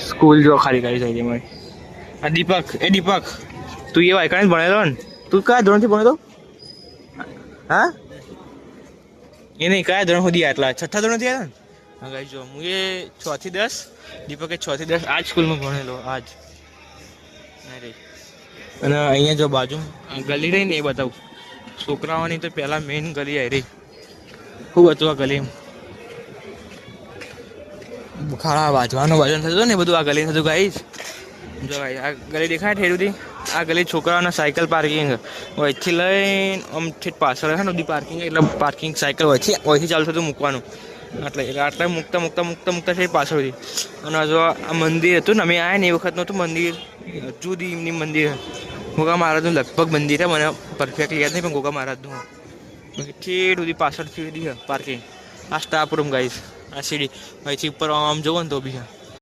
School જો ખાલી કરી થઈ મારી. આ દીપક, એ દીપક તું એ વાયકાને ભણેલો ને? તું કયા ધોરણથી ભણેલો? હા એ નહીં, કયા ધોરણ સુધી આટલા? છઠ્ઠા ધોરણથી આવ્યા ને? હા ગાઈ જો હું એ 6 થી 10, દીપકે 6 થી 10 આ જ સ્કૂલમાં ભણેલો આજ. અને અહીંયા જો બાજુ ગલી રહી ને એ બતાવું છોકરાઓની. તો પહેલાં મેઇન ગલી આવી રહી. ખૂબ હતું આ ગલી. ખાડા વાંચવાનું વજન થતું ને બધું આ ગલી થતું ગાઈશ. જો ભાઈ આ ગલી દેખાય ઠેરુંથી? આ ગલી છોકરાઓના સાયકલ પાર્કિંગ વહીથી લઈને આમ ઠેઠ પાછળ છે ને બધી પાર્કિંગ. એટલે પાર્કિંગ સાયકલ વહીથી ચાલુ થતું મૂકવાનું. એટલે આટલા મૂકતા છે પાછળથી. અને જો આ મંદિર હતું ને અમે આવ્યા ને એ વખત નહોતું મંદિર, જુદી એમની મંદિર ગોગા મહારાજનું લગભગ મંદિર છે. મને પરફેક્ટલી યાદ નહીં પણ ગોગા મહારાજનું ઠેઠ સુધી પાછળથી પાર્કિંગ. આ સ્ટાફ રૂમ ગાઈશ. આ સીડી અહીંથી ઉપર આમ જોવો ને તો બી